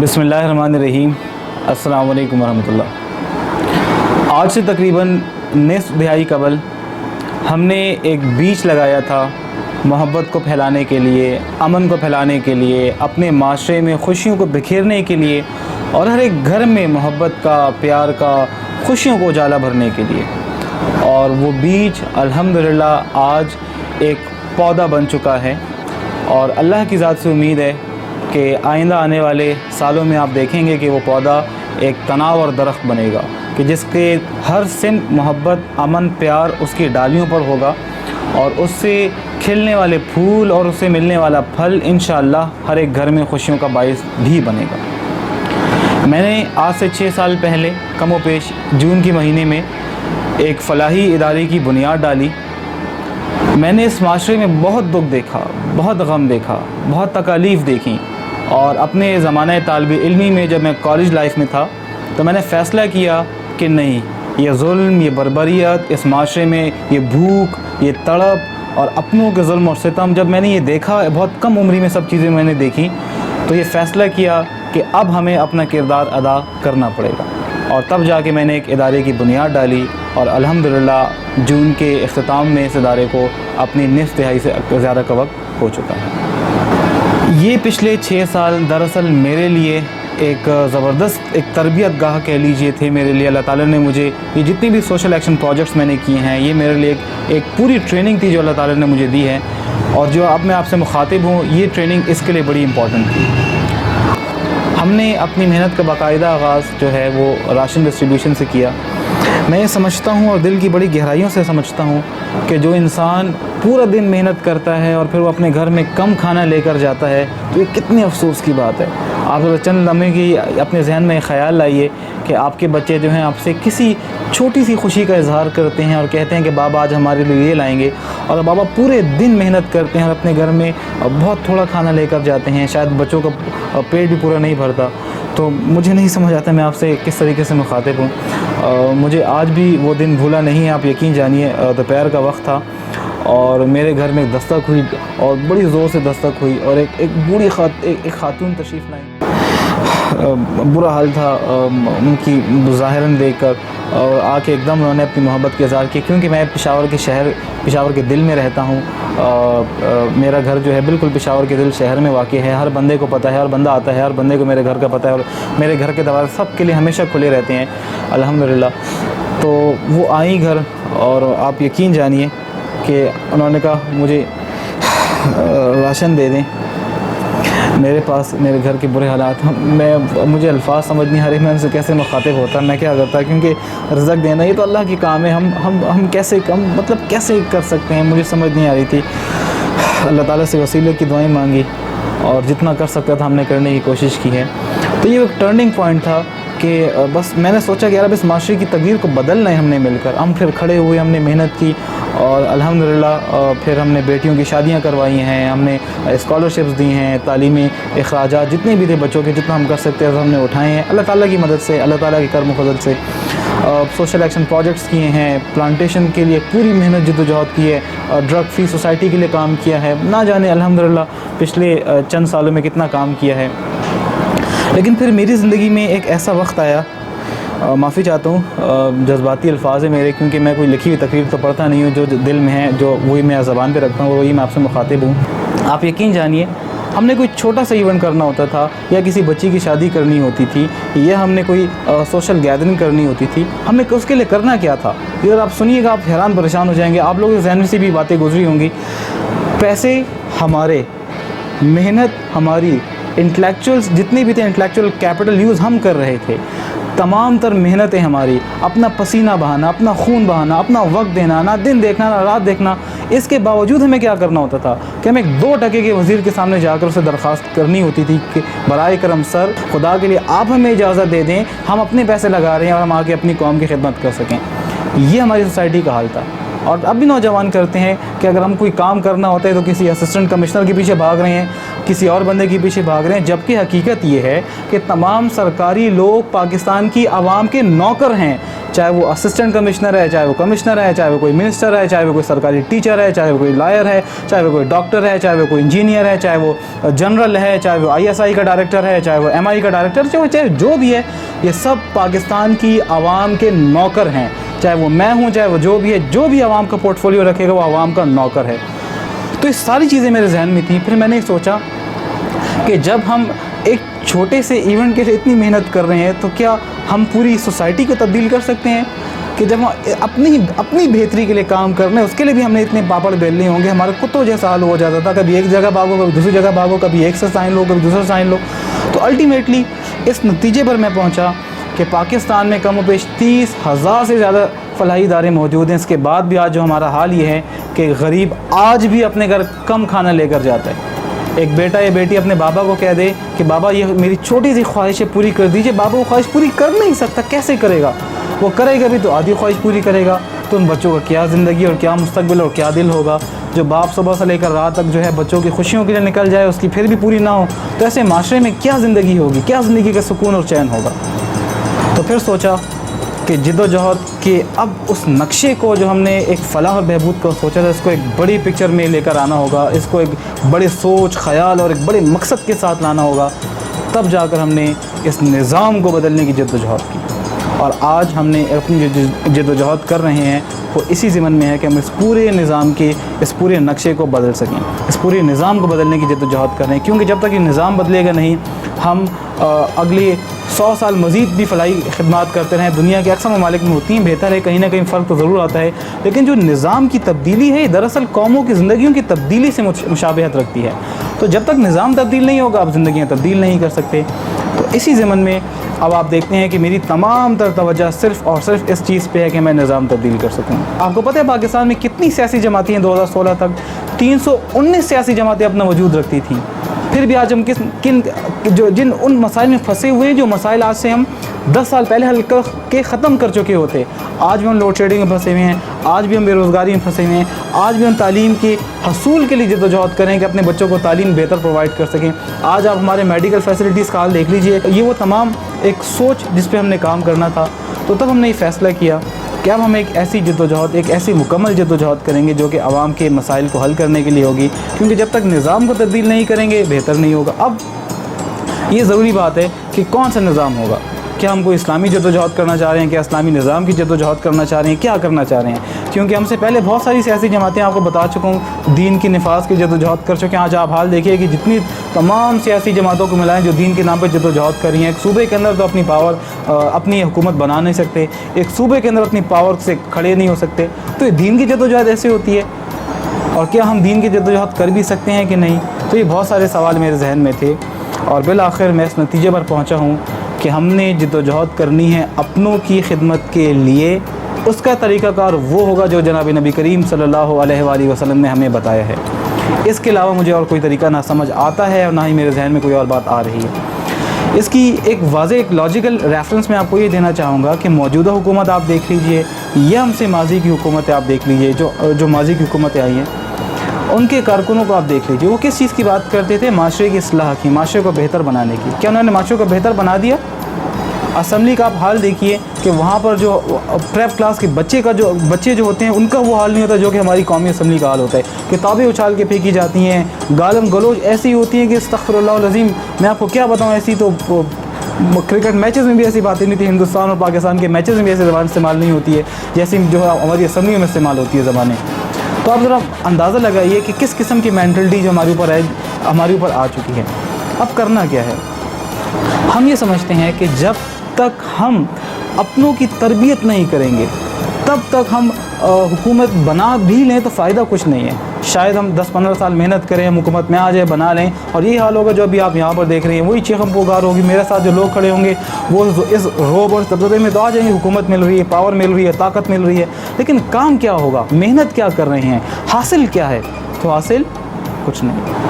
बिस्मिल्लाहिर्रहमानिर्रहीम। अस्सलाम वालेकुम वरहमतुल्लाह। आज से तकरीबन निस्फ दिहाई कबल हमने एक बीज लगाया था मोहब्बत को फैलाने के लिए, अमन को फैलाने के लिए, अपने माशरे में खुशियों को बिखेरने के लिए और हर एक घर में मोहब्बत का, प्यार का, खुशियों को उजाला भरने के लिए। और वो बीज अल्हम्दुलिल्लाह आज एक पौधा बन चुका है और अल्लाह की ज़ात से उम्मीद है कि आइंदा आने वाले सालों में आप देखेंगे कि वो पौधा एक तनाव और दरख्त बनेगा कि जिसके हर सिमत मोहब्बत, अमन, प्यार उसकी डालियों पर होगा और उससे खिलने वाले फूल और उससे मिलने वाला फल इंशाअल्लाह हर एक घर में खुशियों का बाइस भी बनेगा। मैंने आज से 6 साल पहले कमो पेश जून के महीने में एक फ़लाही इदारे की बुनियाद डाली। मैंने इस माशरे में बहुत दुख देखा, बहुत गम देखा, बहुत तकालीफ़ देखी और अपने ज़माने तालिब इल्मी में जब मैं कॉलेज लाइफ में था तो मैंने फ़ैसला किया कि नहीं, ये जुल्म, ये बर्बरियत इस माशरे में, ये भूख, ये तड़प और अपनों के जुल्म और सितम, जब मैंने ये देखा, बहुत कम उम्री में सब चीज़ें मैंने देखी, तो ये फ़ैसला किया कि अब हमें अपना किरदार अदा करना पड़ेगा। और तब जाके मैंने एक इदारे की बुनियाद डाली और अल्हम्दुलिल्लाह जून के इख्तिताम में इस इदारे को अपनी निस्फ तिहाई से ज़्यादा का वक्त हो चुका है। ये पिछले 6 साल दरअसल मेरे लिए एक ज़बरदस्त एक तरबियत गाह कह लीजिए थे मेरे लिए। अल्लाह ताला ने मुझे ये जितनी भी सोशल एक्शन प्रोजेक्ट्स मैंने किए हैं, ये मेरे लिए एक पूरी ट्रेनिंग थी जो अल्लाह ताला ने मुझे दी है। और जो अब मैं आपसे मुखातिब हूँ, ये ट्रेनिंग इसके लिए बड़ी इम्पॉर्टेंट थी। हमने अपनी मेहनत का बाकायदा आगाज़ जो है वो राशन डिस्ट्रीब्यूशन से किया। मैं ये समझता हूँ और दिल की बड़ी गहराइयों से समझता हूँ कि जो इंसान पूरा दिन मेहनत करता है और फिर वो अपने घर में कम खाना लेकर जाता है तो ये कितने अफसोस की बात है। आप चंद लम्हे की अपने जहन में ख़याल लाइए कि आपके बच्चे जो हैं आपसे किसी छोटी सी खुशी का इजहार करते हैं और कहते हैं कि बाबा आज हमारे लिए ये लाएंगे, और बाबा पूरे दिन मेहनत करते हैं और अपने घर में बहुत थोड़ा खाना लेकर जाते हैं, शायद बच्चों का पेट भी पूरा नहीं भरता। तो मुझे नहीं समझ आता मैं आपसे किस तरीके से मुखातिब हूँ। मुझे आज भी वो दिन भूला नहीं है, आप यकीन जानिए। दोपहर का वक्त था और मेरे घर में दस्तक हुई और बड़ी ज़ोर से दस्तक हुई और एक बूढ़ी खातून तशरीफ़ लाई। बुरा हाल था उनकी ज़ाहिरन देखकर, और आके एकदम उन्होंने अपनी मोहब्बत के इज़हार किया। क्योंकि मैं पेशावर के दिल में रहता हूँ। मेरा घर जो है बिल्कुल पेशावर के दिल शहर में वाक़ है। हर बंदे को पता है, हर बंदा आता है, हर बंदे को मेरे घर का पता है और मेरे घर के दरवाज़े सब के लिए हमेशा खुले रहते हैं अल्हम्दुलिल्लाह। तो वो आई घर और आप यकीन जानिए कि उन्होंने कहा मुझे राशन दे दें। मेरे पास मेरे घर के बुरे हालात, मुझे अल्फाज समझ नहीं आ रहे मैं उनसे कैसे मुखातिब होता, मैं क्या करता, क्योंकि रज़क देना ये तो अल्लाह की काम है। हम कैसे कैसे कर सकते हैं, मुझे समझ नहीं आ रही थी। अल्लाह ताला से वसीले की दुआएं मांगी और जितना कर सकता था हमने करने की कोशिश की है। तो ये एक टर्निंग पॉइंट था कि बस मैंने सोचा कि यार अब इस माशरे की तकदीर को बदलना है हमने मिलकर। हम फिर खड़े हुए, हमने मेहनत की और अल्हम्दुलिल्लाह फिर हमने बेटियों की शादियां करवाई हैं, हमने स्कॉलरशिप्स दी हैं, तालीमी अखराजात जितने भी थे बच्चों के, जितना हम कर सकते हैं हमने उठाए हैं अल्लाह ताला की मदद से, अल्लाह ताला के करम फजल से। सोशल एक्शन प्रोजेक्ट्स किए हैं, प्लांटेशन के लिए पूरी मेहनत जद्दोजहद की है, ड्रग फ्री सोसाइटी के लिए काम किया है, ना जाने अल्हम्दुलिल्लाह पिछले चंद सालों में कितना काम किया है। लेकिन फिर मेरी ज़िंदगी में एक ऐसा वक्त आया, माफ़ी चाहता हूँ जज्बाती अल्फाज है मेरे, क्योंकि मैं कोई लिखी हुई तकरीर तो पढ़ता नहीं हूँ, जो दिल में है जो वही मैं ज़बान पे रखता हूँ, वही मैं आपसे मुखातिब हूँ। आप यकीन जानिए हमने कोई छोटा सा इवेंट करना होता था या किसी बच्ची की शादी करनी होती थी या हमने कोई सोशल गैदरिंग करनी होती थी, हमें उसके लिए करना क्या था। अगर आप सुनिएगा आप हैरान परेशान हो जाएंगे, आप लोगों के जहन से भी बातें गुजरी होंगी। पैसे हमारे, मेहनत हमारी, इंटेलेक्चुअल्स जितने भी थे, इंटेलेक्चुअल कैपिटल यूज़ हम कर रहे थे, तमाम तर मेहनतें हमारी, अपना पसीना बहाना, अपना खून बहाना, अपना वक्त देना, ना दिन देखना ना रात देखना। इसके बावजूद हमें क्या करना होता था कि हमें 2 टके के वज़ीर के सामने जाकर उसे दरख्वास्त करनी होती थी कि बराए करम सर, खुदा के लिए आप हमें इजाज़त दे दें, हम अपने पैसे लगा रहे हैं और हम आके अपनी कौम की खिदमत कर सकें। ये हमारी सोसाइटी का हाल था। और अब भी नौजवान करते हैं कि अगर हम कोई काम करना होता है तो किसी असिस्टेंट कमिश्नर के पीछे भाग रहे हैं, किसी और बंदे के पीछे भाग रहे हैं, जबकि हकीकत ये है कि तमाम सरकारी लोग पाकिस्तान की आवाम के नौकर हैं, चाहे वो असिस्टेंट कमिश्नर है, चाहे वो कमिश्नर है, चाहे वो कोई मिनिस्टर है, चाहे वो कोई सरकारी टीचर है, चाहे वो कोई लॉयर है, चाहे वो कोई डॉक्टर है, चाहे वो कोई इंजीनियर है, चाहे वो जनरल है, चाहे वो ISI का डायरेक्टर है, चाहे वो MI का डायरेक्टर, चाहे जो भी है, ये सब पाकिस्तान की आवाम के नौकर हैं। चाहे वो मैं हूँ, चाहे वो जो भी है, जो भी आवाम का पोर्टफोलियो रखेगा वो आवाम का नौकर है। तो ये सारी चीज़ें मेरे जहन में थी। फिर मैंने सोचा कि जब हम एक छोटे से इवेंट के लिए इतनी मेहनत कर रहे हैं, तो क्या हम पूरी सोसाइटी को तब्दील कर सकते हैं? कि जब हम अपनी बेहतरी के लिए काम कर रहे हैं, उसके लिए भी हमने इतने पापड़ बेलने होंगे। हमारा कुत्तों जैसा हाल हो जाता था, कभी एक जगह भागो, कभी दूसरी जगह भागो, कभी एक से साइन लो, कभी दूसरा साइन लो। तो अल्टीमेटली इस नतीजे पर मैं पहुंचा कि पाकिस्तान में कम पेश 30,000 से ज़्यादा फलाही इदारे मौजूद हैं। इसके बाद भी आज जो हमारा हाल ये है कि गरीब आज भी अपने घर कम खाना लेकर जाता है। एक बेटा या बेटी अपने बाबा को कह दे कि बाबा ये मेरी छोटी सी ख्वाहिशें पूरी कर दीजिए, बाबा वो ख्वाहिश पूरी कर नहीं सकता, कैसे करेगा? वो करेगा भी तो आधी ख्वाहिश पूरी करेगा। तो उन बच्चों का क्या ज़िंदगी और क्या मुस्तकबिल और क्या दिल होगा? जो बाप सुबह से लेकर रात तक जो है बच्चों की खुशियों के लिए निकल जाए, उसकी फिर भी पूरी ना हो, तो ऐसे माशरे में क्या ज़िंदगी होगी, क्या ज़िंदगी का सुकून और चैन होगा? तो फिर सोचा कि जिद्दोजहद के अब उस नक्शे को जो हमने एक फ़लाह और बहबूद को सोचा था, इसको एक बड़ी पिक्चर में लेकर आना होगा, इसको एक बड़े सोच ख़याल और एक बड़े मकसद के साथ लाना होगा। तब जाकर हमने इस निज़ाम को बदलने की जिद्दोजहद की, और आज हमने अपनी जो जिद्दोजहद कर रहे हैं वो इसी ज़िम्मन में है कि हम इस पूरे निज़ाम के, इस पूरे नक्शे को बदल सकें, इस पूरे निज़ाम को बदलने की जिद्दोजहद कर रहे हैं। क्योंकि जब तक ये निज़ाम बदलेगा नहीं, हम अगले 100 साल मज़ीद भी फलाही खिदमात करते रहें। दुनिया के अक्सर ममालिक में होती हैं, बेहतर है, कहीं ना कहीं फ़र्क तो ज़रूर आता है, लेकिन जो निज़ाम की तब्दीली है दरअसल कौमों की ज़िंदगियों की तब्दीली से मुशाबहत रखती है। तो जब तक निज़ाम तब्दील नहीं होगा, आप ज़िंदगियाँ तब्दील नहीं कर सकते। तो इसी ज़मन में अब आप देखते हैं कि मेरी तमाम तर तवज्जो सिर्फ़ और सिर्फ इस चीज़ पे है कि मैं निज़ाम तब्दील कर सकूँ। आपको पता है पाकिस्तान में कितनी सियासी जमातें हैं? 2016 तक 319 सियासी जमातें अपना वजूद रखती थी। फिर भी आज हम जिन उन मसाइल में फंसे हुए हैं, जो मसाइल आज से हम 10 साल पहले हल के ख़त्म कर चुके होते, आज भी हम लोड शेडिंग में फंसे हुए हैं, आज भी हम बेरोज़गारी में फंसे हुए हैं, आज भी हम तालीम के हसूल के लिए जद्दोजहद करें कि अपने बच्चों को तालीम बेहतर प्रोवाइड कर सकें। आज आप हमारे मेडिकल फैसिलिटीज़ का हाल देख लीजिए। ये वो तमाम एक सोच जिस पे हमने काम करना था। तो तब हमने ये फ़ैसला किया कि अब हम एक ऐसी जद्दोजहद, एक ऐसी मुकम्मल जद्दोजहद करेंगे जो कि आवाम के मसाइल को हल करने के लिए होगी। क्योंकि जब तक निज़ाम को तब्दील नहीं करेंगे बेहतर नहीं होगा। अब ये ज़रूरी बात है कि कौन सा निज़ाम होगा। क्या हम कोई इस्लामी जद्दोजहद करना चाह रहे हैं? क्या इस्लामी निज़ाम की जद्दोजहद करना चाह रहे हैं? क्या करना चाह रहे हैं? क्योंकि हमसे पहले बहुत सारी सियासी जमातें, आपको बता चुका हूँ, दीन की निफाज की जद्दोजहद कर चुके हैं। आज आप हाल देखिए कि जितनी तमाम सियासी जमातों को मिलाएं जो दीन के नाम पर जद्दोजहद कर रही हैं। एक सूबे के अंदर तो अपनी पावर, अपनी हुकूमत बना नहीं सकते, एक सूबे के अंदर अपनी पावर से खड़े नहीं हो सकते। तो ये दीन की जद्दोजहद ऐसे होती है। और क्या हम दीन की जद्दोजहद कर भी सकते हैं कि नहीं? तो ये बहुत सारे सवाल मेरे जहन में थे, और बिल आखिर मैं इस नतीजे पर पहुँचा हूँ कि हमने जद्दोजहद करनी है अपनों की खिदमत के लिए। उसका तरीक़ाकार वो होगा जो जनाब नबी करीम सल्लल्लाहु अलैहि वसल्लम ने हमें बताया है। इसके अलावा मुझे और कोई तरीका ना समझ आता है, और ना ही मेरे जहन में कोई और बात आ रही है। इसकी एक वाज़ेह, एक लॉजिकल रेफरेंस मैं आपको ये देना चाहूँगा कि मौजूदा हुकूमत आप देख लीजिए, या हमसे माजी की हुकूमतें आप देख लीजिए, जो माजी की हुकूमतें आई हैं, उनके कारकुनों को आप देख लीजिए। वो किस चीज़ की बात करते थे? माशरे की इस्लाह की, माशरे को बेहतर बनाने की। क्या उन्होंने माशरे को बेहतर बना दिया? असम्बली का आप हाल देखिए कि वहाँ पर जो प्रेप क्लास के बच्चे जो होते हैं, उनका वो हाल नहीं होता जो कि हमारी कौमी असम्बली का हाल होता है। किताबें उछाल के फेंकी जाती हैं, गालम गलोच ऐसी होती हैं कि अस्तग़फिरुल्लाह अज़ीम, मैं आपको क्या बताऊँ। ऐसी तो क्रिकेट मैचेस में भी ऐसी बातें नहीं थी, हिंदुस्तान और पाकिस्तान के मैचेस में भी ऐसी ज़बान इस्तेमाल नहीं होती है जैसी जो हमारी असम्बली में इस्तेमाल होती है ज़बानें। तो आप ज़रा अंदाज़ा लगाइए कि किस किस्म की मेंटलिटी जो हमारे ऊपर आ चुकी है। अब करना क्या है? हम ये समझते हैं कि जब तक हम अपनों की तरबियत नहीं करेंगे, तब तक हम हुकूमत बना भी लें तो फ़ायदा कुछ नहीं है। शायद हम 10-15 साल मेहनत करें, हम हुकूमत में आ जाए, बना लें, और यही हाल होगा जो अभी आप यहाँ पर देख रहे हैं। वही चीखम पुकार होगी। मेरे साथ जो लोग खड़े होंगे वो इस रोब और दबदबे में तो आ जाएंगे, हुकूमत मिल रही है, पावर मिल रही है, ताकत मिल रही है, लेकिन काम क्या होगा? मेहनत क्या कर रहे हैं? हासिल क्या है? तो हासिल कुछ नहीं।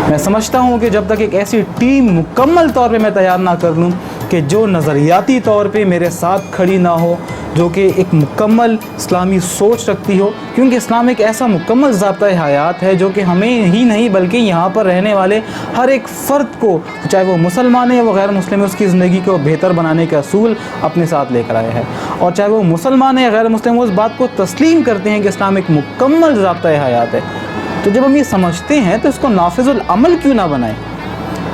मैं समझता हूँ कि जब तक एक ऐसी टीम मुकम्मल तौर पे मैं तैयार ना कर लूँ कि जो नज़रियाती तौर पे मेरे साथ खड़ी ना हो, جو کہ ایک مکمل اسلامی سوچ رکھتی ہو، کیونکہ اسلام ایک ایسا مکمل ضابطۂ حیات ہے جو کہ ہمیں ہی نہیں بلکہ یہاں پر رہنے والے ہر ایک فرد کو، چاہے وہ مسلمان ہے یا وہ غیر مسلم ہے، اس کی زندگی کو بہتر بنانے کا اصول اپنے ساتھ لے کر آیا ہے۔ اور چاہے وہ مسلمان ہے یا غیر مسلم، وہ اس بات کو تسلیم کرتے ہیں کہ اسلام ایک مکمل ضابطۂ حیات ہے۔ تو جب ہم یہ سمجھتے ہیں تو اس کو نافذ العمل کیوں نہ بنائیں؟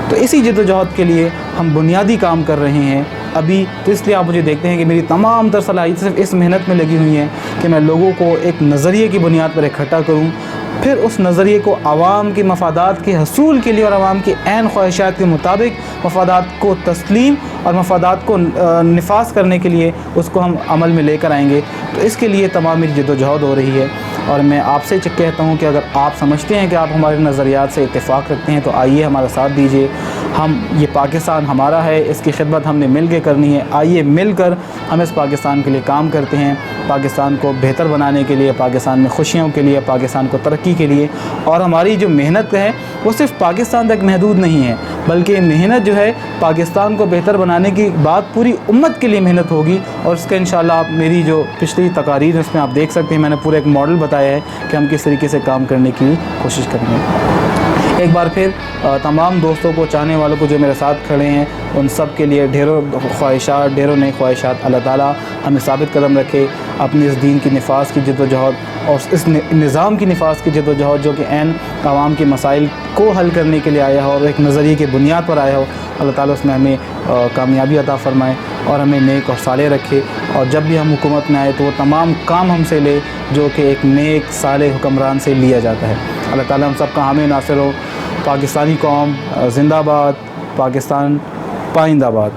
تو اسی جد و جہد کے لیے ہم بنیادی کام کر رہے ہیں ابھی۔ تو اس لیے آپ مجھے دیکھتے ہیں کہ میری تمام تر صلاحیت صرف اس محنت میں لگی ہوئی ہیں کہ میں لوگوں کو ایک نظریے کی بنیاد پر اکٹھا کروں، پھر اس نظریے کو عوام کے مفادات کے حصول کے لیے اور عوام کی عین خواہشات کے مطابق مفادات کو تسلیم اور مفادات کو نفاذ کرنے کے لیے اس کو ہم عمل میں لے کر آئیں گے۔ تو اس کے لیے تمام میری جد و جہد ہو رہی ہے، اور میں آپ سے کہتا ہوں کہ اگر آپ سمجھتے ہیں کہ آپ ہمارے نظریات سے اتفاق رکھتے ہیں تو آئیے ہمارا ساتھ دیجیے۔ ہم یہ پاکستان ہمارا ہے، اس کی خدمت ہم نے مل کے کرنی ہے۔ آئیے مل کر ہم اس پاکستان کے لیے کام کرتے ہیں، پاکستان کو بہتر بنانے کے لیے، پاکستان میں خوشیوں کے لیے، پاکستان کو ترقی کے لیے۔ اور ہماری جو محنت ہے وہ صرف پاکستان تک محدود نہیں ہے، بلکہ محنت جو ہے پاکستان کو بہتر بنانے کی بات پوری امت کے لیے محنت ہوگی۔ اور اس کا انشاءاللہ آپ میری جو پچھلی تقاریر اس میں آپ دیکھ سکتے ہیں، میں نے پورا ایک ماڈل بتایا ہے کہ ہم کس طریقے سے کام کرنے کی کوشش کریں گے۔ ایک بار پھر تمام دوستوں کو، چاہنے والوں کو جو میرے ساتھ کھڑے ہیں، ان سب کے لیے ڈھیروں خواہشات، ڈھیروں نئی خواہشات۔ اللہ تعالیٰ ہمیں ثابت قدم رکھے اپنی اس دین کی نفاذ کی جد و جہد اور اس نظام کی نفاذ کی جد و جہد جو کہ عین عوام کے مسائل کو حل کرنے کے لیے آیا ہو اور ایک نظریے کی بنیاد پر آیا ہو۔ اللہ تعالیٰ اس میں ہمیں کامیابی عطا فرمائے اور ہمیں نیک اور صالح رکھے، اور جب بھی ہم حکومت میں آئے تو وہ تمام کام ہم سے لے جو کہ ایک نیک صالح حکمران سے لیا جاتا ہے۔ اللہ تعالیٰ ہم سب کا حامی ناصر ہو۔ پاکستانی قوم زندہ باد، پاکستان پائندہ باد۔